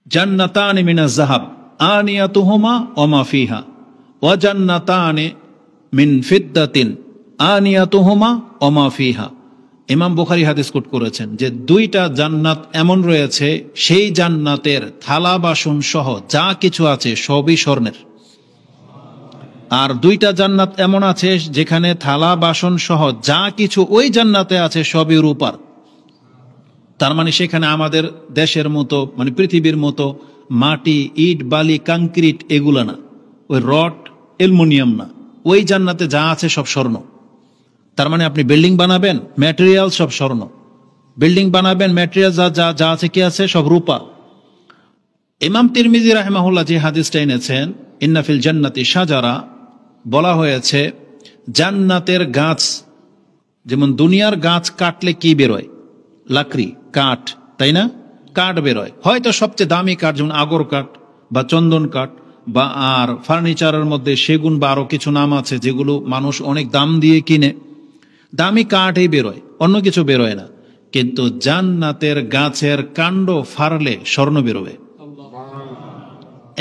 জান্নাতানি মিনাজ যাহাব আনিয়াতুহুমা ওয়া মা ফিহা ওয়া জান্নাতানি মিন ফিদ্দাতিন আনিয়াতুহুমা ওয়া মা ফিহা। ইমাম বুখারী হাদিস কোট করেছেন যে দুইটা জান্নাত এমন রয়েছে, সেই জান্নাতের থালা বাসন সহ যা কিছু আছে সবই স্বর্ণের। আর দুইটা জান্নাত এমন আছে যেখানে থালা বাসন সহ যা কিছু ওই জান্নাতে আছে সবই রূপার। তার মানে সেখানে আমাদের দেশের মতো, মানে পৃথিবীর মতো মাটি, ইট, বালি, কংক্রিট এগুলো না, ওই রড, অ্যালুমিনিয়াম না, ওই জান্নাতে যা আছে সব স্বর্ণ। তার মানে আপনি বিল্ডিং বানাবেন, ম্যাটেরিয়াল সব স্বর্ণ। বিল্ডিং বানাবেন, ম্যাটেরিয়াল যা যা আছে কি আছে সব রূপা। ইমাম তিরমিজি রাহিমাহুল্লাহ যে হাদিসটা এনেছেন, ইন্না ফিল জান্নাতি শাজারা, বলা হয়েছে জান্নাতের গাছ, যেমন দুনিয়ার গাছ কাটলে কি বেরোয়? লাকড়ি, কাঠ, তাই না? কাঠ বেরোয়, হয়তো সবচেয়ে দামি কাঠ যেমন আগর কাঠ বা চন্দন কাঠ, বা আর ফার্নিচারের মধ্যে সেগুন বা আরো কিছু নাম আছে যেগুলো মানুষ অনেক দাম দিয়ে কিনে, দামি কাঠই বেরোয়, অন্য কিছু বেরোয় না। কিন্তু জান্নাতের গাছের কাণ্ড ফাড়লে স্বর্ণ বেরোবে।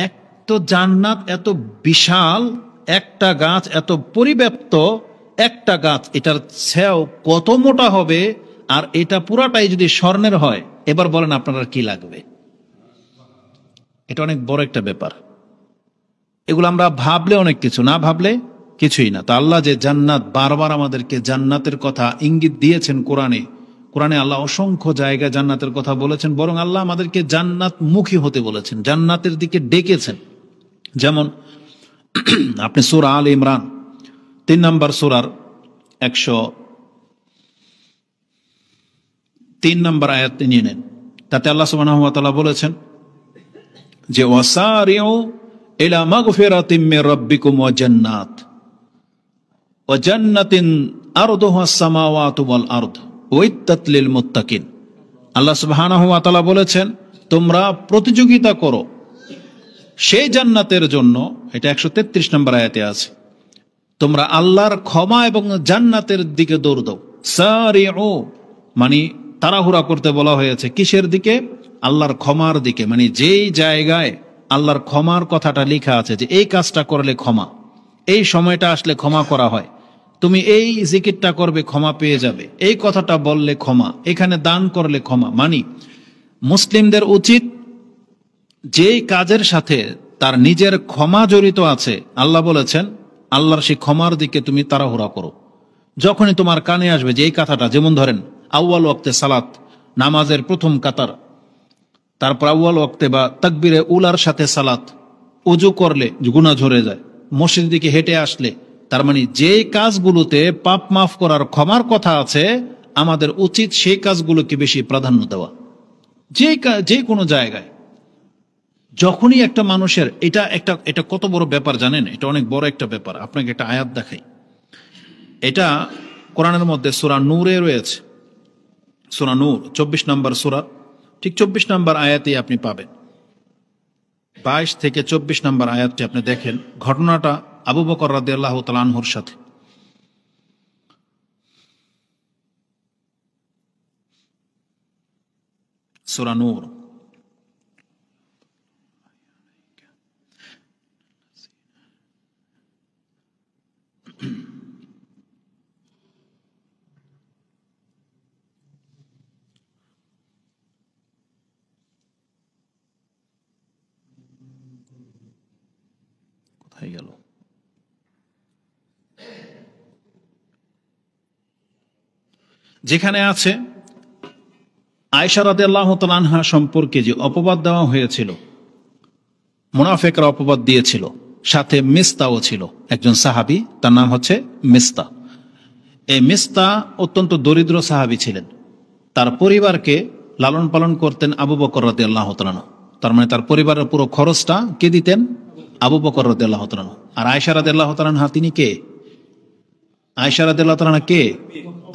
এক তো জান্নাত এত বিশাল, একটা গাছ এত পরিব্যাপ্ত, একটা গাছ, এটার ছায়াও কত মোটা হবে, আর এটা পুরাটাই যদি স্বর্ণের হয়, এবার বলেন আপনারা কি লাগবে? এটা অনেক বড় একটা ব্যাপার। এগুলো আমরা ভাবলে অনেক কিছু, না ভাবলে কিছুই না। তো আল্লাহ যে জান্নাত, বারবার আমাদেরকে জান্নাতের কথা ইঙ্গিত দিয়েছেন কোরআনে। কোরআনে আল্লাহ অসংখ্য জায়গায় জান্নাতের কথা বলেছেন, বরং আল্লাহ আমাদেরকে জান্নাত মুখী হতে বলেছেন, জান্নাতের দিকে ডেকেছেন। যেমন আপনি সূরা আল ইমরান 3 নম্বর সূরার 103 নম্বর আয়াত নিয়ে নেন। তাতে আল্লাহ সুবহানাহু ওয়া তাআলা বলেছেন যে ওয়াসারিউ ইলা মাগফিরাতিম মির রাব্বিকুম ওয়া জান্নাতিন আরদুহাস সামাওয়াতু ওয়াল আরদ উইদ্দাত লিল মুত্তাকিন। আল্লাহ সুবহানাহু ওয়া তাআলা বলেছেন তোমরা প্রতিযোগিতা করো সেই জান্নাতের জন্য। এটা 133 নম্বর আয়াতে আছে। তোমরা আল্লাহর ক্ষমা এবং জান্নাতের দিকে দৌড় দাও। সারিউ মানে তাড়াহুড়া করতে বলা হয়েছে, কিসের দিকে? আল্লাহর ক্ষমার দিকে। মানে যেই জায়গায় আল্লাহর ক্ষমার কথাটা লেখা আছে যে এই কাজটা করলে ক্ষমা, এই সময়টা আসলে ক্ষমা করা হয়, তুমি এই জিকিরটা করবে ক্ষমা পেয়ে যাবে, এই কথাটা বললে ক্ষমা, এখানে দান করলে ক্ষমা। মানে মুসলিমদের উচিত যেই কাজের সাথে তার নিজের ক্ষমা জড়িত আছে, আল্লাহ বলেছেন আল্লাহর সেই ক্ষমার দিকে তুমি তাড়াহুড়া করো। যখনই তোমার কানে আসবে যে এই কথাটা, যেমন ধরেন আউয়াল ওয়াক্তে সালাত, নামাজের প্রথম কাতার, তারপর আউয়াল ওয়াক্তে বা তাকবীরে উলার সাথে সালাত, ওযু করলে গুনাহ ঝরে যায়, মসজিদের দিকে হেঁটে আসলে, তার মানে যে কাজগুলোতে পাপ মাফ করার ক্ষমার কথা আছে, আমাদের উচিত সেই কাজগুলোকে বেশি প্রাধান্য দেওয়া। যে কোনো জায়গায় যখনই একটা মানুষের এটা কত বড় ব্যাপার জানেন? এটা অনেক বড় একটা ব্যাপার। আপনাকে একটা আয়াত দেখাই, এটা কোরআনের মধ্যে সূরা নূরে রয়েছে। সূরা নূর 24 নম্বর সূরা, ঠিক 24 নম্বর আয়াতে আপনি পাবেন। 22 থেকে 24 নম্বর আয়াতটি আপনি দেখেন, ঘটনাটা আবু বকর রাদিয়াল্লাহু তাআলা আনহুর সাথে। সূরা নূর কোথায় গেল? যেখানে আছে আয়েশা রাদিয়াল্লাহু তাআলা আনহা সম্পর্কে যে অপবাদ দেওয়া হয়েছিল, মুনাফিকরা অপবাদ দিয়েছিল, সাথে মিস্তাও ছিল, একজন সাহাবী, তার নাম হচ্ছে মিস্তা। এই মিস্তা অত্যন্ত দরিদ্র সাহাবী ছিলেন। তার পরিবারকে লালন পালন করতেন আবু বকর রাদিয়াল্লাহু তাআলা। তার মানে তার পরিবারের পুরো খরচটা কে দিতেন? আবু বকর রাদিয়াল্লাহু তাআলা। আর আয়েশা রাদিয়াল্লাহু তাআলা তিনি কে? আয়েশা রাদিয়াল্লাহু তাআলা কে?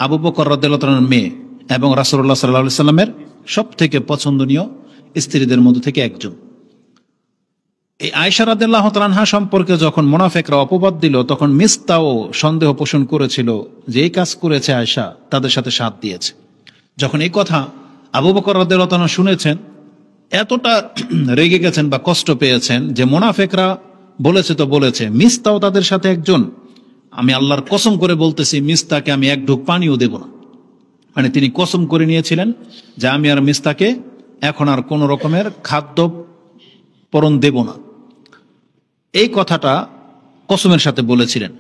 আবু বকর রাদিয়াল্লাহু তাআলার মেয়ে এবং রাসূলুল্লাহ সাল্লাল্লাহু আলাইহি সাল্লামের সবথেকে পছন্দনীয় স্ত্রীদের মধ্যে থেকে একজন। এই আয়েশা রাদিয়াল্লাহু তাআলা সম্পর্কে যখন মুনাফিকরা অপবাদ দিল, তখন মিস্তাও সন্দেহ পোষণ করেছিল যে এই কাজ করেছে আয়েশা, তাদের সাথে সাথ দিয়েছে। যখন এই কথা আবু বকর রাদিয়াল্লাহু তাআলা শুনেছেন, এতটা রেগে গেছেন বা কষ্ট পেয়েছেন যে মুনাফিকরা বলেছে তো বলেছে, মিস্তাও তাদের সাথে একজন। আমি আল্লাহর কসম করে বলতেছি, মিস্তাকে আমি এক ঢোক পানিও দেব না। মানে তিনি কসম করে নিয়েছিলেন যে আমি আর মিস্তাকে এখন আর কোন রকমের খাদ্য পরণ দেব না। এই কথাটা কসমের সাথে বলেছিলেন।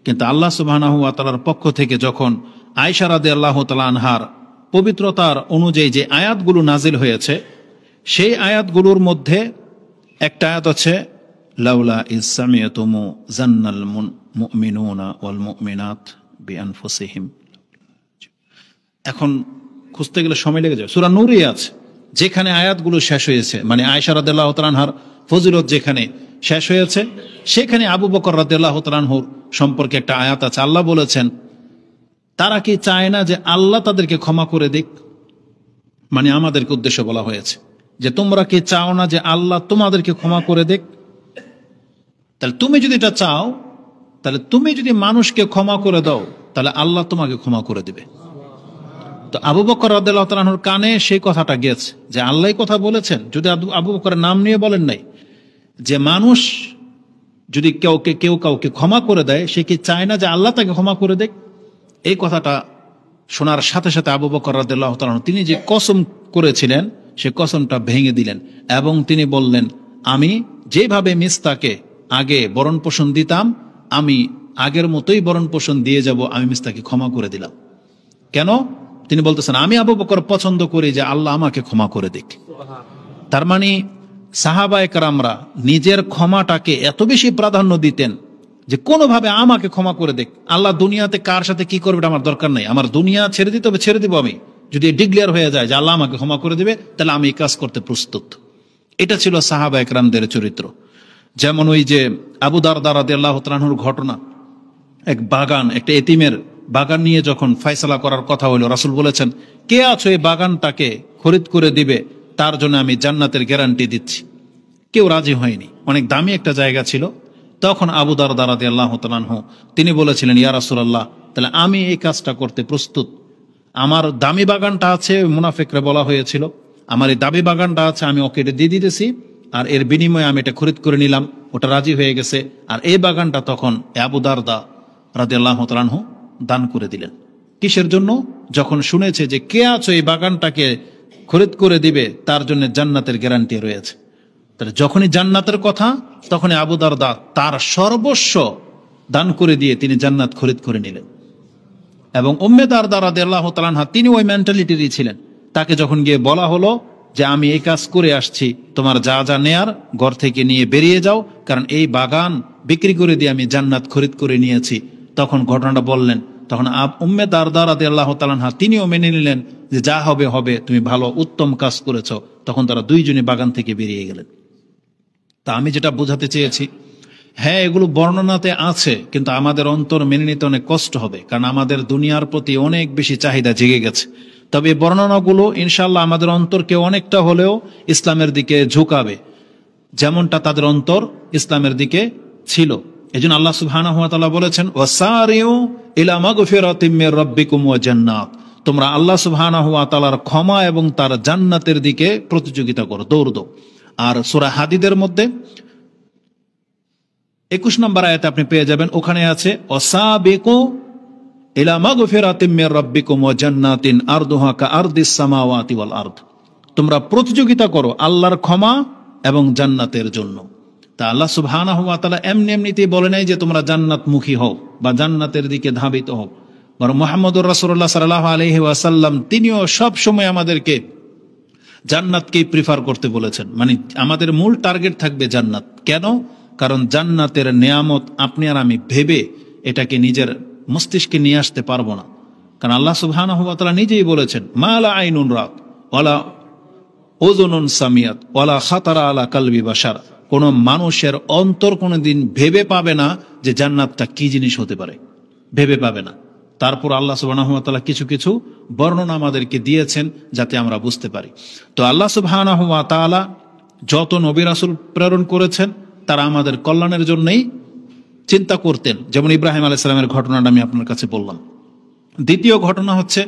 কিন্তু আল্লাহ সুবহানাহু ওয়া তাআলার পক্ষ থেকে যখন আয়েশা রাদিয়াল্লাহু তাআলা আনহার পবিত্রতার অনুযায়ী যে আয়াতগুলো নাজিল হয়েছে, সেই আয়াতগুলোর মধ্যে একটা আয়াত আছে, লাউলা ইজ সামিআতুমু জান্নাল মুমিনুনা ওয়াল মুমিনাত বিআনফুসিহিম। এখন খুঁজতে গেলে সময় লেগে যাবে। সূরা নূরে আছে, যেখানে আয়াতগুলো শেষ হয়েছে, মানে আয়েশা রাদিয়াল্লাহু তাআলা আনহার ফজিলত যেখানে শেষ হয়েছে, সেখানে আবু বকর রাদিয়াল্লাহু তাআলা আনহুর সম্পর্কে একটা আয়াত আছে। আল্লাহ বলেছেন, তারা কি চায় না যে আল্লাহ তাদেরকে ক্ষমা করে দিক? মানে আমাদেরকে উদ্দেশ্য বলা হয়েছে যে তোমরা কি চাও না যে আল্লাহ তোমাদেরকে ক্ষমা করে দিক? তাহলে তুমি যদি এটা চাও, তাহলে তুমি যদি মানুষকে ক্ষমা করে দাও, তাহলে আল্লাহ তোমাকে ক্ষমা করে দিবে। তো আবু বকর রাদিয়াল্লাহু তাআলা আনহুর কানে সেই কথাটা গেছে যে আল্লাহই কথা বলেছেন। যদি আবু বকরের নাম নিয়ে বলেন নাই, যে মানুষ যদি কেউ কাউকে ক্ষমা করে দেয়, সে কি চায় না যে আল্লাহ তাকে ক্ষমা করে দেয়? এই কথাটা শোনার সাথে সাথে আবু বকর রাদিয়াল্লাহু তাআলা আনহু তিনি যে কসম করেছিলেন, সে কসমটা ভেঙে দিলেন এবং তিনি বললেন, আমি যেভাবে মিস্তাকে আগে বরণ পোষণ দিতাম, আমি আগের মতোই বরণ পোষণ দিয়ে যাব, আমি মিস্তাকে ক্ষমা করে দিলাম। কেন? তিনি বলতেছেন, আমি আবু বকর পছন্দ করি যে আল্লাহ আমাকে ক্ষমা করে দিক। তার মানে সাহাবায়ে কেরামরা নিজের ক্ষমাটাকে এত বেশি প্রাধান্য দিতেন যে কোনোভাবে আমাকে ক্ষমা করে দেখ। আল্লাহ দুনিয়াতে কার সাথে কি করবে আমার দরকার নাই, আমার দুনিয়া ছেড়ে দিতে হবে, ছেড়ে দিব। আমি যদি ডিক্লেয়ার হয়ে যায় যে আল্লাহ আমাকে ক্ষমা করে দিবে, তাহলে আমি এই কাজ করতে প্রস্তুত। এটা ছিল সাহাবায়ে কেরামদের চরিত্র। যেমন ওই যে আবু দারদা রাদিয়াল্লাহু তাআলা আনহুর ঘটনা, এক বাগান, একটা এতিমের বাগান নিয়ে যখন ফয়সালা করার কথা হলো, রাসূল বলেছেন, কে আছো এই বাগানটাকে খরিদ করে দিবে, তার জন্য আমি জান্নাতের গ্যারান্টি দিচ্ছি। কেউ রাজি হয়নি, অনেক দামি একটা জায়গা ছিল। তখন আবু দারদা রাদিয়াল্লাহু তাআলা আনহু তিনি বলেছিলেন, ইয়া রাসূলুল্লাহ, তাহলে আমি এই কাজটা করতে প্রস্তুত। আমার দামি বাগানটা আছে, মুনাফিকরা বলা হয়েছিল, আমার এই দামি বাগানটা আছে, আমি ওকে এটা দিয়ে দিতেছি, আর এর বিনিময়ে আমি এটা খরিদ করে নিলাম। ওটা রাজি হয়ে গেছে। আর এই বাগানটা তখন আবু দারদা রাদিয়াল্লাহু তাআলা আনহু দান করে দিলেন। কিসের জন্য? যখন শুনেছে যে কে আছো এই বাগানটাকে খরিদ করে দিবে, তার জন্য জান্নাতের গ্যারান্টি রয়েছে। তাহলে যখনই জান্নাতের কথা, তখনই আবু দারদা তার সর্বস্ব দান করে দিয়ে তিনি জান্নাত খরিদ করে নিলেন। এবং উম্মে দারদা রাদিয়াল্লাহু তাআলা আনহা তিনি ওই মেন্টালিটিরই ছিলেন। তাকে যখন গিয়ে বলা হলো যে আমি এই কাজ করে আসছি, তোমার যা যা নেয়ার ঘর থেকে নিয়ে বেরিয়ে যাও, কারণ এই বাগান বিক্রি করে দিয়ে আমি জান্নাত খরিদ করে নিয়েছি, তখন ঘটনাটা বললেন। তখন উম্মে দারদা রাদিয়াল্লাহু তাআলা আনহা তিনিও মেনে নিলেন যে যা হবে হবে, তুমি ভালো উত্তম কাজ করেছো। তখন তারা দুইজনই বাগান থেকে বেরিয়ে গেলেন। তা আমি যেটা বোঝাতে চেয়েছি, হ্যাঁ এগুলো বর্ণনাতে আছে, কিন্তু আমাদের অন্তর মেনে নিতে অনেক কষ্ট হবে, কারণ আমাদের দুনিয়ার প্রতি অনেক বেশি চাহিদা জেগে গেছে। তবে এই বর্ণনাগুলো ইনশাআল্লাহ আমাদের অন্তরকে অনেকটা হলেও ইসলামের দিকে ঝুঁকাবে, যেমনটা তাদের অন্তর ইসলামের দিকে ছিল। এজন্য আল্লাহ সুবহানাহু ওয়া তাআলা বলেছেন, ওয়াসারিউ ইলা মাগফিরাতিম মির রাব্বিকুম ওয়া জান্নাত, তোমরা আল্লাহ সুবহানাহু ওয়া তাআলার ক্ষমা এবং তার জান্নাতের দিকে প্রতিযোগিতা করো, দৌড় দাও। আর সূরা হাদিদের মধ্যে 21 নম্বর আয়াতে আপনি পেয়ে যাবেন, ওখানে আছে ওয়াসাবিকু ইলা মাগফিরাতিম মির রাব্বিকুম ওয়া জান্নাতিন আরদুহা কাআরদিস সামাওয়াতি ওয়াল আরদ, তোমরা প্রতিযোগিতা করো আল্লাহর ক্ষমা এবং জান্নাতের জন্য। তা আল্লাহ সুবহানাহু ওয়া তাআলা এমনিতেই বলে নাই যে তোমরা জান্নাতমুখী হও বা জান্নাতের দিকে ধাবিত হও, বরং মুহাম্মদুর রাসূলুল্লাহ সাল্লাল্লাহু আলাইহি ওয়াসাল্লাম তিনিও সব সময় আমাদেরকে জান্নাতকেই প্রিফার করতে বলেছেন। মানে আমাদের মূল টার্গেট থাকবে জান্নাত। কেন? কারণ জান্নাতের নেয়ামত আপনি আর আমি ভেবে এটাকে নিজের মস্তিষ্কে নিয়ে আসতে পারবো না। কারণ আল্লাহ সুবহানাহু ওয়া তাআলা নিজেই বলেছেন, মা লা আইনুন রাত ওয়ালা উযুনুন সামিয়াত ওয়ালা খাতারা আলা কলবি বাশার, কোন মানুষের অন্তর কোনদিন ভেবে পাবে না যে জান্নাতটা কি জিনিস হতে পারে, ভেবে পাবে না। তারপর আল্লাহ সুবহানাহু ওয়া তাআলা কিছু কিছু বর্ণনা আমাদেরকে দিয়েছেন যাতে আমরা বুঝতে পারি। তো আল্লাহ সুবহানাহু ওয়া তাআলা যত নবী রাসূল প্রেরণ করেছেন তারা আমাদের কল্যাণের জন্যই চিন্তা করতেন। যেমন ইব্রাহিম আলাইহিস সালামের ঘটনাটা আমি আপনার কাছে বললাম। দ্বিতীয় ঘটনা হচ্ছে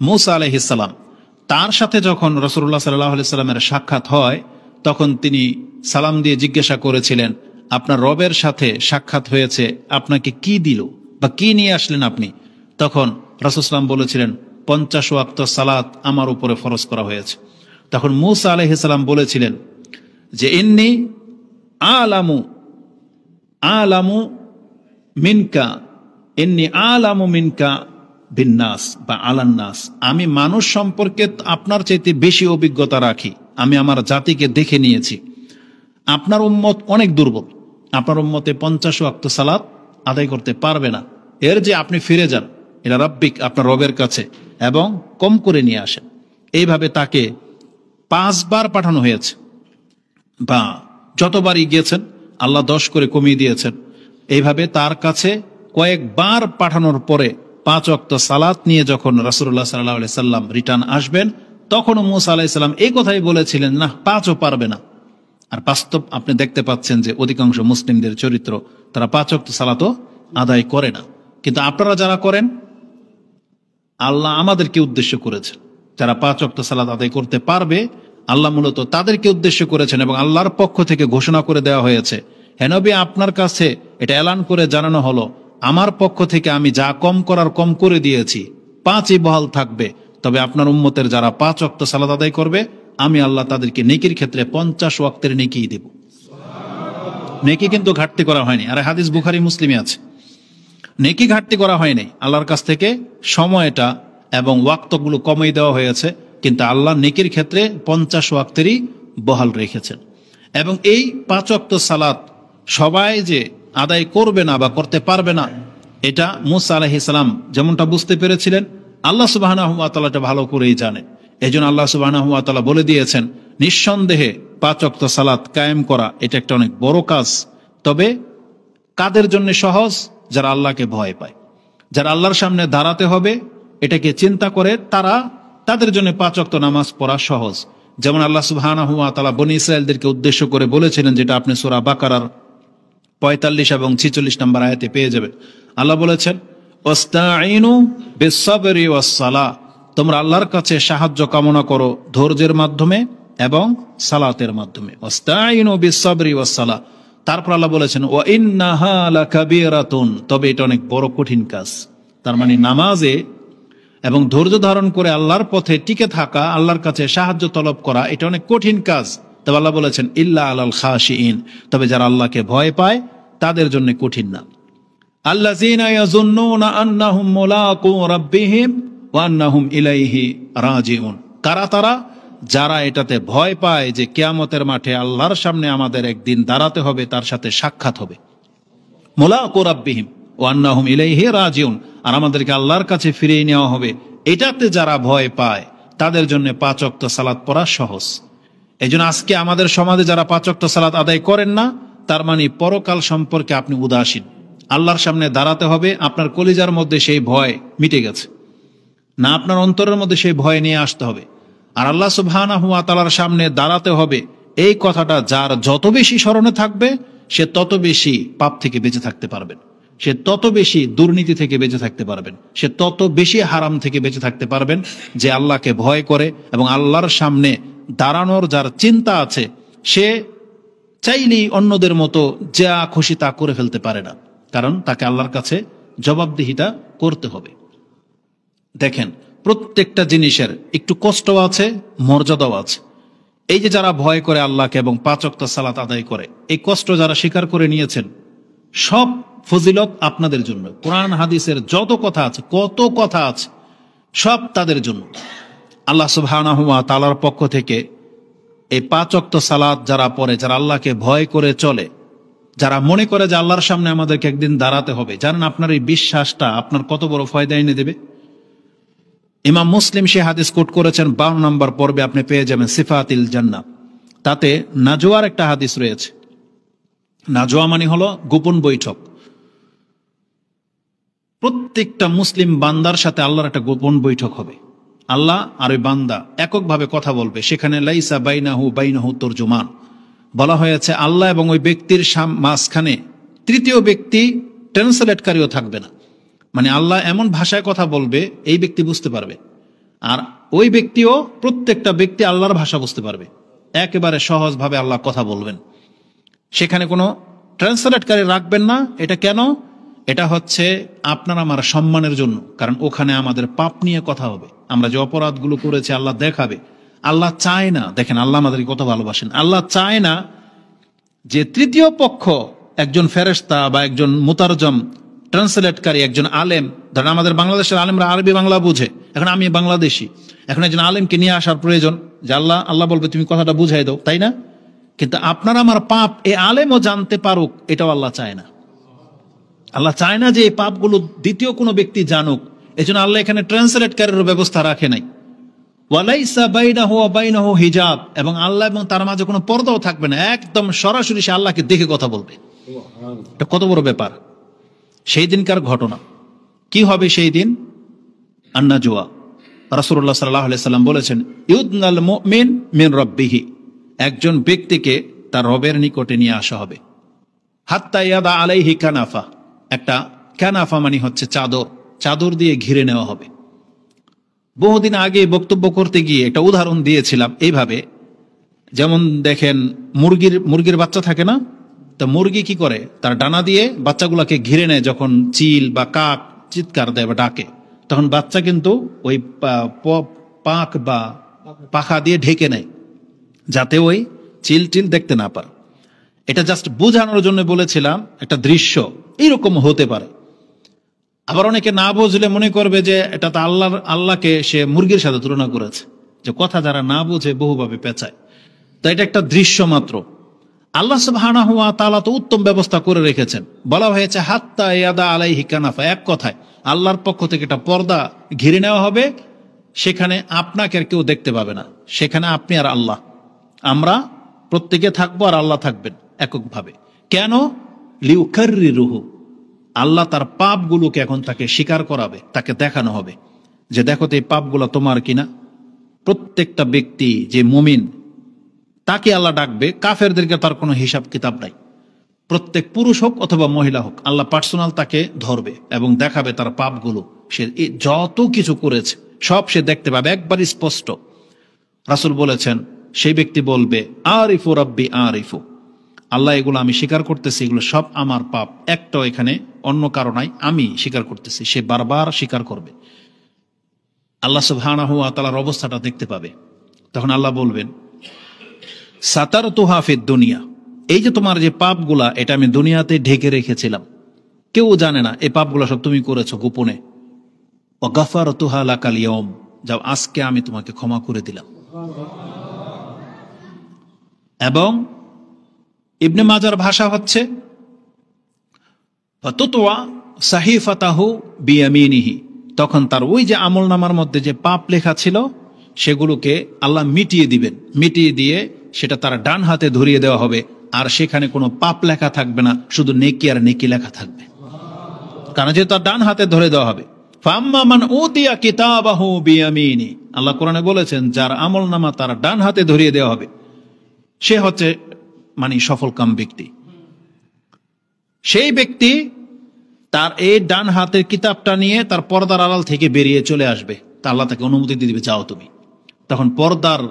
মূসা আলাইহিস সালাম। তার সাথে যখন রাসূলুল্লাহ সাল্লাল্লাহু আলাইহি সাল্লামের সাক্ষাৎ হয় তখন তিনি সালাম দিয়ে জিজ্ঞাসা করেছিলেন, আপনার রবের সাথে সাক্ষাৎ হয়েছে, আপনাকে কি দিল বা কি নিয়ে আসলেন আপনি? তখন রাসূল সাল্লাম বলেছিলেন, 50 ওয়াক্ত সালাত আমার উপরে ফরজ করা হয়েছে। তখন মূসা আলাইহিস সালাম বলেছিলেন যে ইন্নী আলামু মিনকা বিন্নাস বা আলান্নাস, আমি মানুষ সম্পর্কে আপনার চাইতে বেশি অভিজ্ঞতা রাখি, আমি আমার জাতিকে দেখে নিয়েছি। আপনার উম্মত অনেক দুর্বল, আপনার উম্মতে 50 ওয়াক্ত সালাত আদায় করতে পারবে না, এর যে আপনি ফিরে যান ইলা রাব্বিক, আপনার রবের কাছে, এবং কম করে নিয়ে আসেন। এইভাবে তাকে 5 বার পাঠানো হয়েছে, বা যতবারই গিয়েছেন আল্লাহ 10 করে কমিয়ে দিয়েছেন। এইভাবে তার কাছে কয়েকবার পাঠানোর পরে 5 ওয়াক্ত সালাত নিয়ে যখন রাসূলুল্লাহ সাল্লাল্লাহু আলাইহি সাল্লাম রিটার্ন আসবেন, তখনও মূসা আলাইহিস সালাম এই কথাই বলেছিলেন, না 5ও পারবে না। আর বাস্তব আপনি দেখতে পাচ্ছেন যে অধিকাংশ মুসলিমদের চরিত্র, তারা 5 ওয়াক্ত সালাতও আদায় করে না। কিন্তু আপনারা যারা করেন, আল্লাহ আমাদেরকে উদ্দেশ্য করেছেন, যারা 5 ওয়াক্ত সালাত আদায় করতে পারবে আল্লাহ মূলত তাদেরকে উদ্দেশ্য করেছেন, এবং আল্লাহর পক্ষ থেকে ঘোষণা করে দেওয়া হয়েছে, হে নবী আপনার কাছে এটা এলান করে জানানো হলো, আমার পক্ষ থেকে আমি যা কম করার কম করে দিয়েছি, 5ই বহাল থাকবে। তবে আপনার উম্মতের যারা 5 ওয়াক্ত সালাত আদায় করবে, আমি আল্লাহ তাদেরকে নেকির ক্ষেত্রে 50 ওয়াক্তের নেকি দেব। নেকি কিন্তু ঘাটতি করা হয়নি। আর হাদিস বুখারী মুসলিমে আছে, নেকি ঘাটতি করা হয়নি, আল্লাহর কাছ থেকে সময়টা এবং ওয়াক্তগুলো কমিয়ে দেওয়া হয়েছে, কিন্তু আল্লাহ নেকির ক্ষেত্রে 50 ওয়াক্তেরই বহাল রেখেছেন। এবং এই 5 ওয়াক্ত সালাত সবাই যে আদায় করবে না বা করতে পারবে না, এটা মূসা আলাইহিস সালাম যেমনটা বুঝতে পেরেছিলেন, আল্লাহ সুবহানাহু ওয়া তাআলা এটা ভালো করেই জানেন। এজন্য আল্লাহ সুবহানাহু ওয়া তাআলা বলে দিয়েছেন, নিঃসন্দেহে 5 ওয়াক্ত সালাত কায়েম করা এটা একটা অনেক বড় কাজ। তবে কাদের জন্য সহজ? যারা আল্লাহকে ভয় পায়, যারা আল্লাহর সামনে দাঁড়াতে হবে এটাকে চিন্তা করে, তাদের জন্য 5 ওয়াক্ত নামাজ পড়া সহজ। যেমন আল্লাহ সুবহানাহু ওয়া তাআলা বনী ইসরাঈলদেরকে উদ্দেশ্য করে বলেছিলেন, যেটা আপনি সূরা বাকারার 45 এবং 46 নম্বর আয়াতে পেয়ে যাবেন। আল্লাহ বলেছেন, ওয়াস্তাঈনু বিস-সাবরি ওয়াস-সালাহ, তোমরা আল্লাহর কাছে সাহায্য কামনা করো ধৈর্যের মাধ্যমে এবং সালাতের মাধ্যমে। ওয়াস্তাঈনু বিস-সাবরি ওয়াস-সালাহ। তারপর আল্লাহ বলেছেন, ওয়া ইন্নাহা লাকাবীরাতুন, তবে এটা অনেক বড় কঠিন কাজ। তার মানে নামাজে এবং ধৈর্য ধারণ করে আল্লাহর পথে টিকে থাকা, আল্লাহর কাছে সাহায্য তলব করা, এটা অনেক কঠিন কাজ। তবে আল্লাহ বলেছেন, ইল্লা আলাল খাশিইন, তবে যারা আল্লাহকে ভয় পায় তাদের জন্য কঠিন না। আল্লাযীনা ইয়াযুন্নুনা আন্নাহুম মুলাকু রাব্বিহিম ওয়া আন্নাহুম ইলাইহি রাজিউন, কারা তারা? যারা এটাতে ভয় পায় যে কিয়ামতের মাঠে আল্লাহর সামনে আমাদের একদিন দাঁড়াতে হবে, তার সাথে সাক্ষাৎ হবে। মুলাকু রাব্বিহিম ওয়া আন্নাহুম ইলাইহি রাজিউন, আর আমাদেরকে আল্লাহর কাছে ফিরিয়ে নেওয়া হবে, এটাতে যারা ভয় পায় তাদের জন্য 5 ওয়াক্ত সালাত পড়া সহজ। এইজন্য আজকে আমাদের সমাজে যারা 5 ওয়াক্ত সালাত আদায় করেন না, তার মানে পরকাল সম্পর্কে আপনি উদাসীন। আল্লাহর সামনে দাঁড়াতে হবে, আপনার কলিজার মধ্যে সেই ভয় মিটে গেছে না, আপনার অন্তরের মধ্যে সেই ভয় নিয়ে আসতে হবে। আর আল্লাহ সুবহানাহু ওয়া তাআলার সামনে দাঁড়াতে হবে, এই কথাটা যার যত বেশি স্মরণে থাকবে, সে তত বেশি পাপ থেকে বেঁচে থাকতে পারবেন, সে তত বেশি দুর্নীতি থেকে বেঁচে থাকতে পারবেন, সে তত বেশি হারাম থেকে বেঁচে থাকতে পারবেন। যে আল্লাহকে ভয় করে এবং আল্লাহর সামনে দাঁড়ানোর যার চিন্তা আছে, সে চাইলেই অন্যদের মতো যা খুশি তা করে ফেলতে পারে না, কারণ তাকে আল্লাহর কাছে জবাবদিহিতা করতে হবে। দেখেন, প্রত্যেকটা জিনিসের একটু কষ্ট আছে, মর্যাদাও আছে। এই যে যারা ভয় করে আল্লাহকে এবং 5 ওয়াক্ত সালাত আদায় করে, এই কষ্ট যারা স্বীকার করে নিয়েছেন, সব ফজিলত আপনাদের জন্য। কোরআন হাদিসের যত কথা আছে, কত কথা আছে, সব তাদের জন্য। আল্লাহ সুবহানাহু ওয়া তাআলার পক্ষ থেকে এই 5 ওয়াক্ত সালাত যারা পড়ে, যারা আল্লাহকে ভয় করে চলে, যারা মনে করে যে আল্লাহর সামনে আমাদেরকে একদিন দাঁড়াতে হবে, জানেন আপনার এই বিশ্বাসটা আপনার কত বড় ফায়দা এনে দেবে। ইমাম মুসলিম সে হাদিস কোট করেছেন 52 নম্বর পর্বে, আপনি পেয়ে যাবেন সিফাতিল জান্নাহ। তাতে নাজওয়ার একটা হাদিস রয়েছে। নাজওয়া মানে হলো গোপন বৈঠক। প্রত্যেকটা মুসলিম বান্দার সাথে আল্লাহর একটা গোপন বৈঠক হবে। আল্লাহ আর ওই বান্দা এককভাবে কথা বলবে, সেখানে লাইসা বাইনাহু তরজুমান বলা হয়েছে। আল্লাহ এবং ওই ব্যক্তির মাঝখানে তৃতীয় ব্যক্তি ট্রান্সলেটকারীও থাকবে না। মানে আল্লাহ এমন ভাষায় কথা বলবে, এই ব্যক্তি বুঝতে পারবে, আর ওই ব্যক্তিও, প্রত্যেকটা ব্যক্তি আল্লাহর ভাষা বুঝতে পারবে, একেবারে সহজভাবে আল্লাহ কথা বলবেন। সেখানে কোনো ট্রান্সলেটকারী রাখবেন না। এটা কেন? এটা হচ্ছে আপনার আমার সম্মানের জন্য, কারণ ওখানে আমাদের পাপ নিয়ে কথা হবে, আমরা যে অপরাধগুলো করেছি আল্লাহ দেখাবে। আল্লাহ চায় না, দেখেন আল্লাহ আমাদেরকে কত ভালোবাসেন, আল্লাহ চায় না যে তৃতীয় পক্ষ, একজন ফেরেশতা বা একজন মুতারজম ট্রান্সলেটকারী, একজন আলেম, ধরেন আমাদের বাংলাদেশের আলেমরা আরবি বাংলা বুঝে, এখন আমি বাংলাদেশি, এখন একজন আলেমকে নিয়ে আসার প্রয়োজন, যে আল্লাহ বলবে তুমি কথাটা বুঝাই দাও, তাই না? কিন্তু আপনার আমার পাপ এ আলেমও জানতে পারুক, এটাও আল্লাহ চায় না। আল্লাহ চায় না যে এই পাপগুলো দ্বিতীয় কোনো ব্যক্তি জানুক, এজন্য আল্লাহ এখানে ট্রান্সলেটকারীর ব্যবস্থা রাখে নাই। ওয়ালাইসা বাইনাহু ওয়া বাইনাহু হিজাব, এবং আল্লাহ এবং তার মাঝে কোনো পর্দাও থাকবে না, একদম সরাসরি সে আল্লাহকে দেখে কথা বলবে। এটা কত বড় ব্যাপার! সেই দিনকার ঘটনা কি হবে সেই দিন? আন্নাজুয়া, রাসূলুল্লাহ সাল্লাল্লাহু আলাইহি সাল্লাম বলেছেন, ইউদনাল মুমিন মিন রাব্বিহি, একজন ব্যক্তিকে তার রবের নিকটে নিয়ে আসা হবে। হাত্তা ইয়াদা আলাইহি কানাফা, একটা কানাফা মানে হচ্ছে চাদর, চাদর দিয়ে ঘিরে নেওয়া হবে। বহুদিন আগে বক্তব্য করতে গিয়ে একটা উদাহরণ দিয়েছিলাম এইভাবে, যেমন দেখেন মুরগির বাচ্চা থাকে না, তা মুরগি কি করে, তার ডানা দিয়ে বাচ্চাগুলোকে ঘিরে নেয়। যখন চিল বা কাক চিৎকার দেয় বা ডাকে, তখন বাচ্চা কিন্তু ওই পাক বা পাখা দিয়ে ঢেকে নেয়, যাতে ওই চিল দেখতে না পারে। এটা জাস্ট বোঝানোর জন্য বলেছিলাম, একটা দৃশ্য এইরকম হতে পারে। আবার অনেকে না বুঝলে মনে করবে যে এটা তো আল্লাহকে সে মুরগির সাথে তুলনা করেছে, যে কথা যারা না বুঝে বহুভাবে পেঁচায়। তো এটা একটা দৃশ্য মাত্র। আল্লাহ সুবহানাহু ওয়া তাআলা তো উত্তম ব্যবস্থা করে রেখেছেন। বলা হয়েছে হাত্তা ইয়াদা আলাইহি কানাফা, এক কথায় আল্লাহর পক্ষ থেকে একটা পর্দা ঘিরে নেওয়া হবে, সেখানে আপনাকে আর কেউ দেখতে পাবে না, সেখানে আপনি আর আল্লাহ, আমরা প্রত্যেকে থাকবো আর আল্লাহ থাকবেন এককভাবে। কেন? লিউকাররিরুহু, আল্লাহ তার পাপগুলোকে এখন তাকে স্বীকার করাবে, তাকে দেখানো হবে যে দেখো তো এই পাপগুলো তোমার কিনা। প্রত্যেকটা ব্যক্তি যে মুমিন তাকে আল্লাহ ডাকবে, কাফেরদেরকে তার কোনো হিসাব কিতাব নাই। প্রত্যেক পুরুষ হোক অথবা মহিলা হোক, আল্লাহ পার্সোনাল তাকে ধরবে এবং দেখাবে তার পাপগুলো, সে যত কিছু করেছে সব সে দেখতে পাবে একবার স্পষ্ট। রাসূল বলেছেন, সেই ব্যক্তি বলবে আরিফু রাব্বি আরিফু, আল্লাহ এগুলো আমি স্বীকার করতেছি, এগুলো সব আমার পাপ, একটাও এখানে অন্য কারো নাই, আমি স্বীকার করতেছি। সে বারবার স্বীকার করবে, আল্লাহ সুবহানাহু ওয়া তাআলার অবস্থাটা দেখতে পাবে। তখন আল্লাহ বলবেন সাতারতুহা ফিদ দুনিয়া, এই যে তোমার যে পাপগুলা, এটা আমি দুনিয়াতে ঢেকে রেখেছিলাম, কেউ জানে না এই পাপগুলা সব তুমি করেছো গোপনে। ওয়া গাফারতুহা লাকাল ইয়াউম, যাও আজকে আমি তোমাকে ক্ষমা করে দিলাম। এবং ইবনে মাজার ভাষা হচ্ছে ফাতুতওয়া সাহিফাতাহু বিয়ামিনিহি, তখন তার ওই যে আমলনামার মধ্যে যে পাপ লেখা ছিল সেগুলোকে আল্লাহ মিটিয়ে দিবেন, মিটিয়ে দিয়ে সেটা তার ডান হাতে ধরিয়ে দেওয়া হবে, আর সেখানে কোনো পাপ লেখা থাকবে না, শুধু নেকি আর নেকি লেখা থাকবে, কারণ যে তার ডান হাতে ধরে দেওয়া হবে। ফাম্মা মান উতিয়া কিতাবাহু বিয়ামিনি, আল্লাহ কোরআনে বলেছেন যার আমলনামা তার ডান হাতে ধরিয়ে দেওয়া হবে সে হচ্ছে মানে সফলকাম ব্যক্তি। সেই ব্যক্তি তার এই ডান হাতের কিতাবটা নিয়ে তার পর্দার আড়াল থেকে বেরিয়ে চলে আসবে, তা আল্লাহ তাকে অনুমতি দিয়ে দিবে, যাও তুমি। তখন পর্দার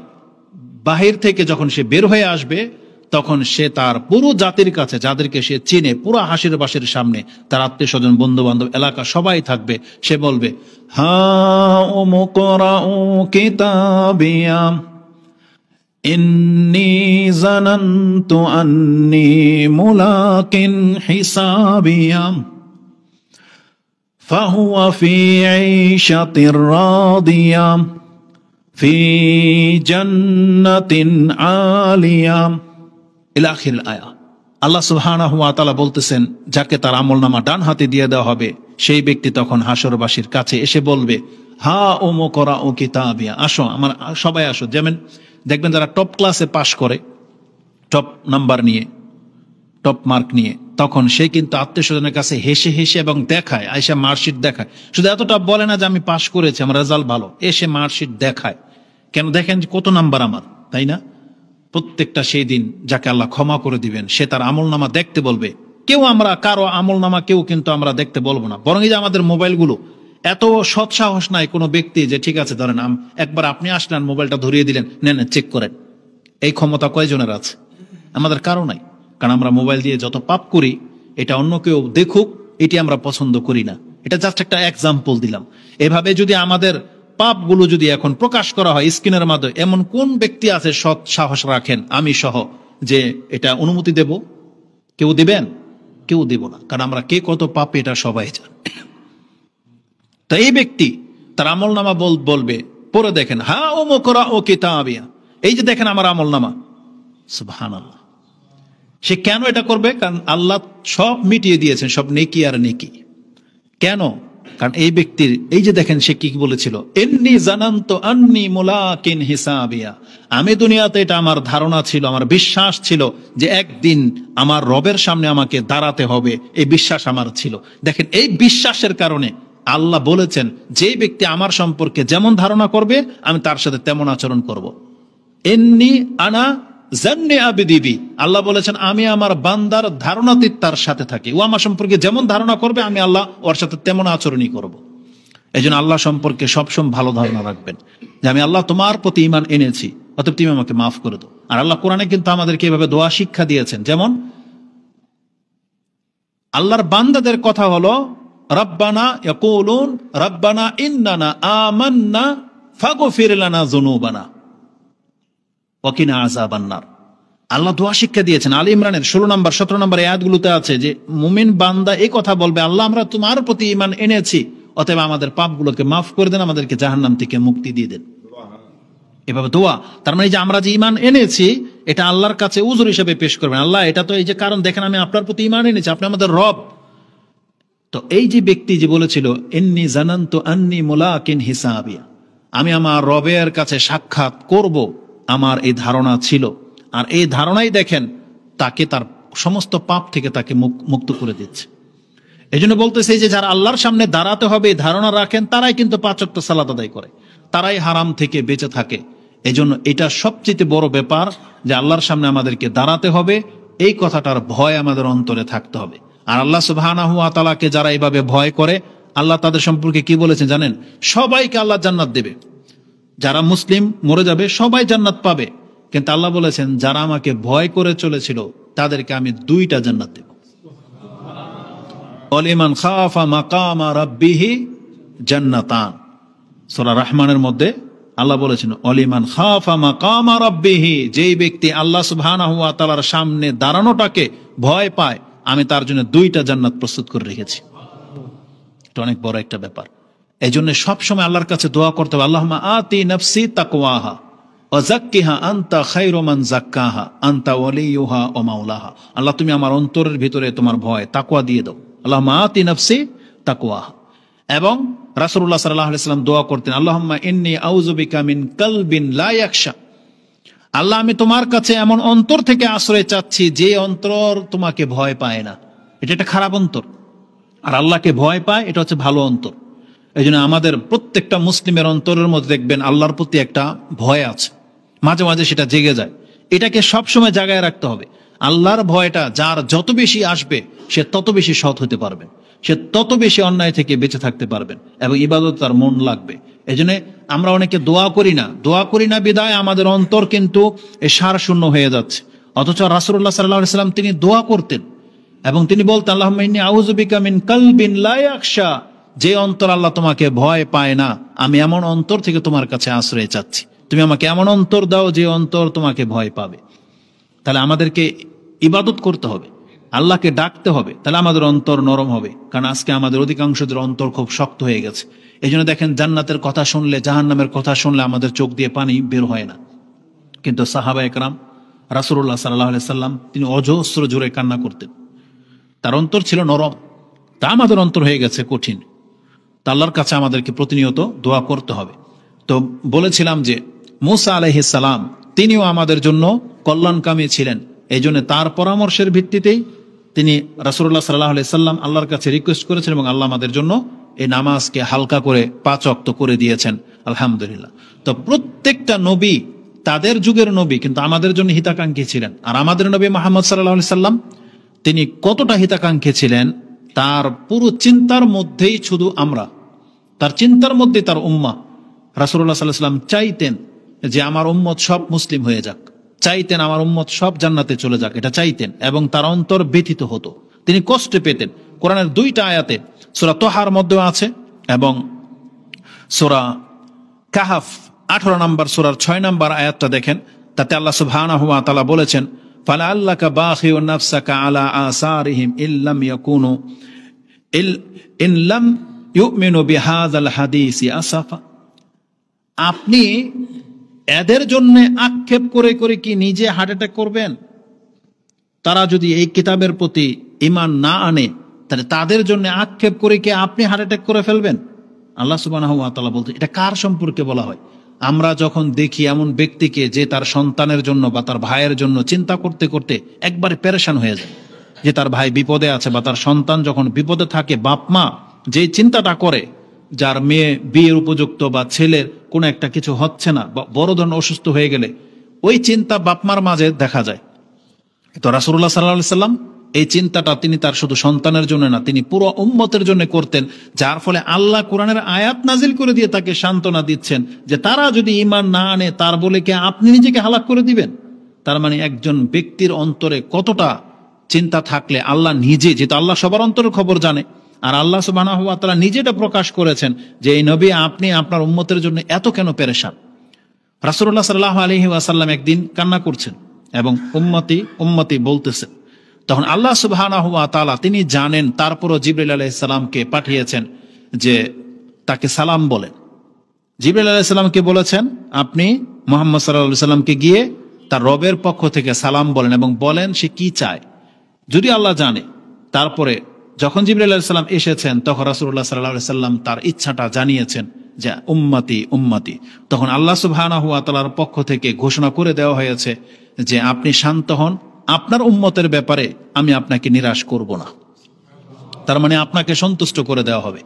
বাহির থেকে যখন সে বের হয়ে আসবে, তখন সে তার পুরো জাতির কাছে, যাদেরকে সে চিনে, পুরো হাসির বাসের সামনে, তার আত্মীয় স্বজন, বন্ধু বান্ধব, এলাকা সবাই থাকবে, সে বলবে হা উমুকরাউ কিতাবিয়া ইন্নী জানান্তু আন্নী মুলাকিন হিসাবিয়া ফাহুয়া ফি ঈশাতির রাদিয়া ফি জান্নাতিন আলিয়া ইলা আখিরিল আয়া। আল্লাহ সুবহানাহু ওয়া তাআলা বলতেছেন, যাকে তার আমলনামা ডান হাতে দিয়ে দেওয়া হবে, সেই ব্যক্তি তখন হাসরবাসীর কাছে এসে বলবে হা উমুকরাউ কিতাবিয়া, আসো আমার সবাই আসো। যেমন দেখবেন যারা টপ ক্লাসে পাশ করে, টপ নাম্বার নিয়ে, টপ মার্ক নিয়ে, তখন সে কিন্তু আত্মীয় স্বজনের কাছে হেসে হেসে এবং দেখায়, আয়সা মার্কশিট দেখায়। শুধু এতটা বলে না যে আমি পাশ করেছি, আমার রেজাল্ট ভালো, এসে মার্কশিট দেখায়। কেন? দেখেন যে কত নাম্বার আমার, তাই না? প্রত্যেকটা সেই দিন যাকে আল্লাহ ক্ষমা করে দিবেন, সে তার আমলনামা দেখতে বলবে। কেউ আমরা কারো আমলনামা কেউ কিন্তু আমরা দেখতে বলবো না, বরং এই যে আমাদের মোবাইলগুলো এত সৎসাহস নাই কোনো ব্যক্তি যে ঠিক আছে ধরেন একবার আপনি আসলেন মোবাইলটা ধরিয়ে দিলেন, নেন চেক করেন। এই ক্ষমতা কয়জনের আছে? আমাদের কারো নাই। কারণ আমরা মোবাইল দিয়ে যত পাপ করি, এটা অন্য কেউ দেখুক এটি আমরা পছন্দ করি না। এটা জাস্ট একটা এক্সাম্পল দিলাম। এভাবে যদি আমাদের পাপগুলো যদি এখন প্রকাশ করা হয় স্ক্রিনের মাধ্যমে, এমন কোন ব্যক্তি আছে সৎ সাহস রাখেন আমি সহ যে এটা অনুমতি দেব? কেউ দিবেন? কেউ দেব না। কারণ আমরা কে কত পাপে এটা সবাই জান। তো এই ব্যক্তি তার আমল নামা বলবে, পরে দেখেন হা ও মকরা ও কিতাবিয়া, এই যে দেখেন আমার আমল নামা। সুবহানাল্লাহ। সে কেন এটা করবে? কারণ আল্লাহ সব মিটিয়ে দিয়েছেন, সব নেকি আর নেকি। কেন? কারণ এই ব্যক্তির এই যে দেখেন সে কি বলেছিল, ইন্নী জানান্তু আন্নী মুলাকিন হিসাবিয়া, আমি দুনিয়াতে এটা আমার ধারণা ছিল, আমার বিশ্বাস ছিল যে একদিন আমার রবের সামনে আমাকে দাঁড়াতে হবে, এই বিশ্বাস আমার ছিল। দেখেন এই বিশ্বাসের কারণে আল্লাহ বলেছেন যে ব্যক্তি আমার সম্পর্কে যেমন ধারণা করবে আমি তার সাথে তেমন আচরণ করব। ইন্নী আনা জান্নি আবিদিবি, আল্লাহ বলেছেন আমি আমার বান্দার ধারণাতীত তার সাথে থাকি। ও আমার সম্পর্কে যেমন ধারণা করবে আমি আল্লাহ ওর সাথে তেমন আচরণই করব। এই জন্য আল্লাহ সম্পর্কে সবসময় ভালো ধারণা রাখবেন যে আমি আল্লাহ তোমার প্রতি ঈমান এনেছি, অতএব তুমি আমাকে মাফ করে দাও। আর আল্লাহ কোরআনে কিন্তু আমাদেরকে এভাবে দোয়া শিক্ষা দিয়েছেন। যেমন আল্লাহর বান্দাদের কথা হলো রব্বানা ইয়াকুলুন রব্বানা ইন্নানা আমান্না ফাগফির লানা যুনুবানা ওয়া কিনা আযাবান নার। আল্লাহ দোয়া শিক্ষা দিয়েছেন। আলী ইমরানের 16 নম্বর 17 নম্বর আয়াতগুলোতে আছে যে মুমিন বান্দা এই কথা বলবে, আল্লাহ আমরা তোমার প্রতি ঈমান এনেছি, অতএব আমাদের পাপগুলোকে মাফ করে দেন, আমাদেরকে জাহান্নাম থেকে মুক্তি দিয়ে দেন। এভাবে দোয়া। তার মানে যে আমরা যে ঈমান এনেছি এটা আল্লাহর কাছে উযর হিসেবে পেশ করবেন। আল্লাহ এটা তো এই যে কারণ দেখেন আমি আপনার প্রতি ঈমান এনেছি, আপনি আমাদের রব। তো এই যে ব্যক্তি যে বলেছিল ইন্নী জানান্তু আন্নী মুলাকিন হিসাবিয়া, আমি আমার রবের কাছে সাক্ষাৎ করব, আমার এই ধারণা ছিল। আর এই ধারণাই দেখেন তাকে তার সমস্ত পাপ থেকে তাকে মুক্ত করে দিচ্ছে। এই জন্য বলতেছে যে যারা আল্লাহর সামনে দাঁড়াতে হবে এই ধারণা রাখেন, তারাই কিন্তু 5 ওয়াক্ত সালাত আদায় করে, তারাই হারাম থেকে বেঁচে থাকে। এই জন্য এটা সবচেয়ে বড় ব্যাপার যে আল্লাহর সামনে আমাদেরকে দাঁড়াতে হবে, এই কথাটার ভয় আমাদের অন্তরে থাকতে হবে। আর আল্লাহ সুবহানাহু ওয়া তাআলাকে যারা এইভাবে ভয় করে, আল্লাহ তাদের সম্পর্কে কি বলেছেন জানেন? সবাইকে আল্লাহ জান্নাত দেবে। যারা মুসলিম মরে যাবে সবাই জান্নাত পাবে, কিন্তু আল্লাহ বলেছেন যারা আমাকে ভয় করে চলেছিল তাদেরকে আমি 2টা জান্নাত দেব। ওয়ালিমান খাফা মাকামা রাব্বিহি জান্নাতান, সূরা রহমানের মধ্যে আল্লাহ বলেছেন ওয়ালিমান খাফা মাকামা রাব্বিহি, যেই ব্যক্তি আল্লাহ সুবহানাহু ওয়া তাআলার সামনে দাঁড়ানোটাকে ভয় পায় আমি তার জন্য 2টা জান্নাত প্রস্তুত করে রেখেছি। এটা অনেক বড় একটা ব্যাপার। এই জন্য সবসময় আল্লাহর কাছে দোয়া করতে হবে, আল্লাহুম্মা আতি নাফসি তাকওয়াহা ওয়া যাক্কিহা আনতা খায়রু মান যাক্কাহা আনতা ওয়ালিয়ুহা ওয়া মাওলাহা। আল্লাহ তুমি আমার অন্তরের ভিতরে তোমার ভয় তাকওয়া দিয়ে দাও। আল্লাহুম্মা আতি নাফসি তাকওয়াহা। এবং রাসূলুল্লাহ সাল্লাল্লাহু আলাইহি ওয়াসাল্লাম দোয়া করতেন আল্লাহুম্মা ইন্নী আউযু বিকা মিন কালবিন লা ইয়াখশা, আল্লাহ আমি তোমার কাছে এমন অন্তর থেকে আশ্রয় চাচ্ছি যে অন্তর তোমাকে ভয় পায় না। এটা একটা খারাপ অন্তর, আর আল্লাহকে ভয় পায় এটা হচ্ছে ভালো অন্তর। এই জন্য আমাদের প্রত্যেকটা মুসলিমের অন্তরের মধ্যে দেখবেন আল্লাহর প্রতি একটা ভয় আছে, মাঝে মাঝে সেটা জেগে যায়। এটাকে সবসময় জাগায় রাখতে হবে। আল্লাহর ভয়টা যার যত বেশি আসবে সে তত বেশি সৎ হতে পারবেন, সে তত বেশি অন্যায় থেকে বেঁচে থাকতে পারবেন এবং ইবাদত তার মন লাগবে। এই জন্য আমরা অনেকে দোয়া করি না বিদায় আমাদের অন্তর কিন্তু সার শূন্য হয়ে যাচ্ছে। অথচ রাসূলুল্লাহ সাল্লাল্লাহু আলাইহি ওয়াসাল্লাম তিনি দোয়া করতেন এবং তিনি বলতেন আল্লাহুম্মা ইন্নী আউযু বিকা মিন কালবিন লা ইয়াখশা, যে অন্তর আল্লাহ তোমাকে ভয় পায় না আমি এমন অন্তর থেকে তোমার কাছে আশ্রয় চাচ্ছি। তুমি আমাকে এমন অন্তর দাও যে অন্তর তোমাকে ভয় পাবে। তাহলে আমাদেরকে ইবাদত করতে হবে, আল্লাহকে ডাকতে হবে, তাহলে আমাদের অন্তর নরম হবে। কারণ আজকে আমাদের অধিকাংশদের অন্তর খুব শক্ত হয়ে গেছে। এই জন্য দেখেন জান্নাতের কথা শুনলে, জাহান্নামের কথা শুনলে আমাদের চোখ দিয়ে পানি বের হয় না। কিন্তু সাহাবায়ে কেরাম রাসূলুল্লাহ সাল্লাল্লাহু আলাইহি সাল্লাম তিনি অজস্র জোরে কান্না করতেন, তার অন্তর ছিল নরম। তা আমাদের অন্তর হয়ে গেছে কঠিন। তা আল্লাহর কাছে আমাদেরকে প্রতিনিয়ত দোয়া করতে হবে। তো বলেছিলাম যে মূসা আলাইহিস সালাম তিনিও আমাদের জন্য কল্যাণকামী ছিলেন। এই জন্য তার পরামর্শের ভিত্তিতেই তিনি রাসূলুল্লাহ সাল্লাল্লাহু আলাইহি সাল্লাম আল্লাহর কাছে রিকোয়েস্ট করেছেন এবং আল্লাহ আমাদের জন্য এই নামাজকে হালকা করে 5 ওয়াক্ত করে দিয়েছেন, আলহামদুলিল্লাহ। তো প্রত্যেকটা নবী তাদের যুগের নবী কিন্তু আমাদের জন্য হিতাকাঙ্ক্ষী ছিলেন। আর আমাদের নবী মুহাম্মদ সাল্লাল্লাহু আলাইহি সাল্লাম তিনি কতটা হিতাকাঙ্ক্ষী ছিলেন তার পুরো চিন্তার মধ্যেই শুধু আমরা তার চিন্তার মধ্যে তার উম্মাহ। রাসূলুল্লাহ সাল্লাল্লাহু আলাইহি ওয়াসাল্লাম চাইতেন যে আমার উম্মত সব মুসলিম হয়ে যাক, চাইতেন আমার উম্মত সব জান্নাতে চলে যাক, এটা চাইতেন, এবং তার অন্তর ব্যথিত হতো, তিনি কষ্ট পেতেন। কোরআনের 2টা আয়াতে, সূরা তাহার মধ্যে আছে এবং সূরা কাহাফ 18 নম্বর সূরার 6 নম্বর আয়াতটা দেখেন, তাতে আল্লাহ সুবহানাহু ওয়া তাআলা বলেছেন, ফালাআল্লাকা বাখিউন নাফসাকা আলা আসারিহিম ইল্লাম ইয়াকুনু ইন লাম ইউমিনু বিহাযাল হাদিসি আসাফা। আপনি এদের জন্য আক্ষেপ করে করে কি নিজে হার্ট অ্যাটাক করবেন? তারা যদি এই কিতাবের প্রতি ঈমান না আনে, তাহলে তাদের জন্য আক্ষেপ করে কি আপনি হার্ট অ্যাটাক করে ফেলবেন? আল্লাহ সুবহানাহু ওয়া তাআলা বলতে, এটা কার সম্পর্কে বলা হয়? আমরা যখন দেখি এমন ব্যক্তিকে যে তার সন্তানের জন্য বা তার ভাইয়ের জন্য চিন্তা করতে করতে একবারে পেরেশান হয়ে যায়, যে তার ভাই বিপদে আছে বা তার সন্তান যখন বিপদে থাকে, বাপ মা যে চিন্তাটা করে, যার মেয়ে বিয়ের উপযুক্ত বা ছেলের কোনো একটা কিছু হচ্ছে না বা বড় ধরনের অসুস্থ হয়ে গেলে, ওই চিন্তা বাপমার মাঝে দেখা যায়। তো রাসূলুল্লাহ সাল্লাল্লাহু আলাইহি সাল্লাম এই চিন্তাটা তিনি তার শুধু সন্তানের জন্য না, তিনি পুরো উম্মতের জন্য করতেন, যার ফলে আল্লাহ কোরআনের আয়াত নাজিল করে দিয়ে তাকে সান্ত্বনা দিচ্ছেন যে তারা যদি ঈমান না আনে, তার বলে কি আপনি নিজেকে হালাক করে দিবেন? তার মানে একজন ব্যক্তির অন্তরে কতটা চিন্তা থাকলে আল্লাহ নিজে, যেহেতু আল্লাহ সবার অন্তরের খবর জানে, আর আল্লাহ সুবহানাহু ওয়া তাআলা নিজেটা প্রকাশ করেছেন যে এই নবী আপনি আপনার উম্মতের জন্য এত কেন পেরেশান। রাসূলুল্লাহ সাল্লাল্লাহু আলাইহি ওয়াসাল্লাম একদিন কান্না করছেন এবং উম্মতি উম্মতি বলতেছেন, তখন আল্লাহ সুবহানাহু ওয়া তাআলা তিনি জানেন, তারপরও জিবরাইল আলাইহিস সালামকে পাঠিয়েছেন যে তাকে সালাম বলেন। জিবরাইল আলাইহিস সালামকে বলেছেন আপনি মুহাম্মদ সাল্লাল্লাহু আলাইহি সাল্লামকে গিয়ে তার রবের পক্ষ থেকে সালাম বলেন এবং বলেন সে কি চায়, যদি আল্লাহ জানে। তারপরে যখন জিবরাইল আলাইহিস সালাম এসেছেন, তখন রাসূলুল্লাহ সাল্লাল্লাহু আলাইহি সাল্লাম তার ইচ্ছাটা জানিয়েছেন যে উম্মতি উম্মতি। তখন আল্লাহ সুবহানাহু ওয়া তাআলার পক্ষ থেকে ঘোষণা করে দেওয়া হয়েছে যে আপনি শান্ত হন, আপনার উম্মতের ব্যাপারে আমি আপনাকে নিরাশ করব না, তার মানে আপনাকে সন্তুষ্ট করে দেওয়া হবে।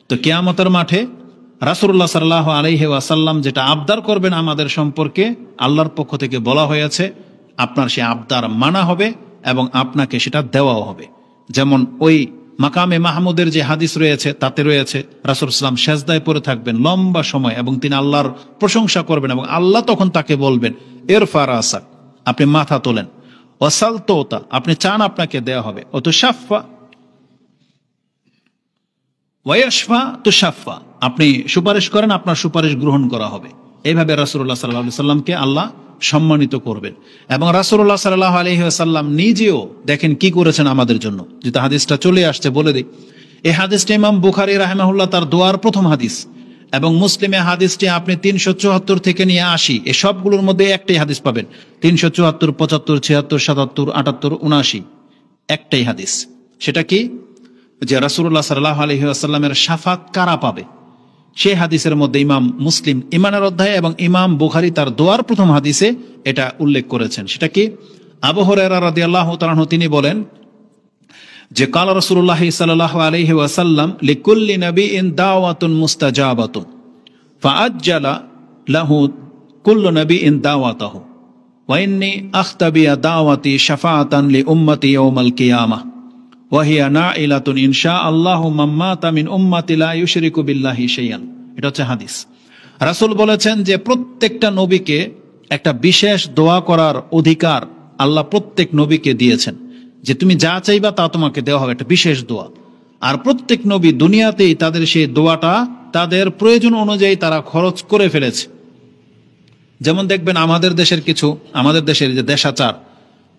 তো কিয়ামতের মাঠে রাসূলুল্লাহ সাল্লাল্লাহু আলাইহি ওয়াসাল্লাম যেটা আবদার করবেন আমাদের সম্পর্কে, আল্লাহর পক্ষ থেকে বলা হয়েছে আপনার সে আবদার মানা হবে এবং আপনাকে সেটা দেওয়াও হবে। যেমন ওই মাকামে মাহমুদের যে হাদিস রয়েছে, তাতে রয়েছে রাসূল সাল্লাল্লাহু আলাইহি ওয়াসাল্লাম সেজদায় পড়ে থাকবেন লম্বা সময় এবং তিনি আল্লাহর প্রশংসা করবেন এবং আল্লাহ তখন তাকে বলবেন ইরফা রাসাক, আপনি মাথা তোলেন, ওয়াসাল তোতা, আপনি চান আপনাকে দেওয়া হবে, ওয়াতুশাফা ওয়ায়াশফা তুশাফা, আপনি সুপারিশ করেন আপনার সুপারিশ গ্রহণ করা হবে। এইভাবে রাসূলুল্লাহ সাল্লাল্লাহু আলাইহি ওয়াসাল্লামকে আল্লাহ সম্মানিত করবেন। এবং রাসূলুল্লাহ সাল্লাল্লাহু আলাইহি ওয়াসাল্লাম নিজেও দেখেন কি করেছেন আমাদের জন্য, যেটা হাদিসটা চলে আসছে বলে দিই। এই হাদিসটা ইমাম বুখারী রাহিমাহুল্লাহ তার দোয়ার প্রথম হাদিস, এবং মুসলিমে হাদিসটি আপনি 374 থেকে নিয়ে 80 এই সবগুলোর মধ্যে একটাই হাদিস পাবেন। 374, 75, 76, 77, 78, 79 একটাই হাদিস। সেটা কি? যে রাসূলুল্লাহ সাল্লাল্লাহু আলাইহি ওয়াসাল্লামের শাফাত কারা পাবে, সেই হাদিসের মধ্যে ইমাম মুসলিম ঈমানের অধ্যায় এবং ইমাম বুখারী তার দোয়ার প্রথম হাদিসে এটা উল্লেখ করেছেন। সেটা কি? আবু হুরায়রা রাদিয়াল্লাহু তাআলা আনহু তিনি বলেন যে কাল রাসূলুল্লাহ সাল্লাল্লাহু আলাইহি ওয়াসাল্লাম লিকুল্লি নাবিয়্যিন দাওয়াতুন মুস্তাজাবাতুন ফাআজ্জালা লাহু কুল্লু নাবিয়্যিন দাওয়াতাহু ওয়া ইন্নী আখতাবিয়া দাওয়াতি শাফাআতান লি উম্মতি ইয়াউমাল কিয়ামাহ ওয়া হিয়া নাইলাতুন ইনশাআল্লাহু মাম্মাতা মিন উম্মতি লা ইউশরিকু বিল্লাহি শাইআন। এটা হচ্ছে হাদিস। রাসূল বলেছেন যে প্রত্যেকটা নবীকে একটা বিশেষ দোয়া করার অধিকার আল্লাহ প্রত্যেক নবীকে দিয়েছেন, যে তুমি যা চাইবা তা তোমাকে দেওয়া হবে, একটা বিশেষ দোয়া। আর প্রত্যেক নবী দুনিয়াতেই তাদের সেই দোয়াটা তাদের প্রয়োজন অনুযায়ী তারা খরচ করে ফেলেছে। যেমন দেখবেন আমাদের দেশের যে দেশাচার,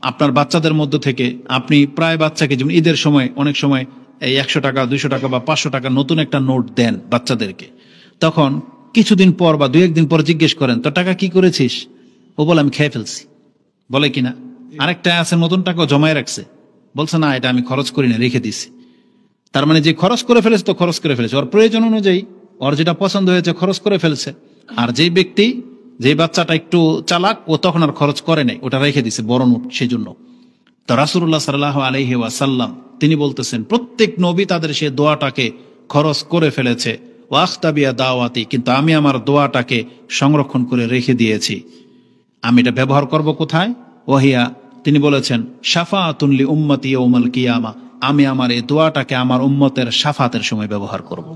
আপনার বাচ্চাদের মধ্য থেকে আপনি প্রায় বাচ্চাকে, যেমন ঈদের সময় অনেক সময় এই 100 টাকা 200 টাকা বা 500 টাকা নতুন একটা নোট দেন বাচ্চাদেরকে, তখন কিছুদিন পর বা 2-1 দিন পর জিজ্ঞেস করেন তো টাকা কি করেছিস, ও বলে আমি খেয়ে ফেলছি, বলে কিনা। আরেকটা আছে নতুন টাকা জমায় রাখছে, বলছে না এটা আমি খরচ করি না, রেখে দিছি। তার মানে যে খরচ করে ফেলেছে তো খরচ করে ফেলেছে, ওর প্রয়োজন অনুযায়ী ওর যেটা পছন্দ হয়েছে খরচ করে ফেলছে। আর যে ব্যক্তি, যে বাচ্চাটা একটু চালাক, ও তখন আর খরচ করে নাই, ওটা রেখে দিছে বড় নোট, সেই জন্য। তো রাসূলুল্লাহ সাল্লাল্লাহু আলাইহি ওয়াসাল্লাম তিনি বলতেছেন প্রত্যেক নবী তাদের সেই দোয়াটাকে খরচ করে ফেলেছে, ওয়াখতাবিয়া দাওয়াতি, কিন্তু আমি আমার দোয়াটাকে সংরক্ষণ করে রেখে দিয়েছি। আমি এটা ব্যবহার করব কোথায়? ওয়াহিয়া, তিনি বলেছেন শাফাআতুন লি উম্মতি ইয়াউমাল কিয়ামা, আমি আমার এই দোয়াটাকে আমার উম্মতের শাফাতের সময় ব্যবহার করব।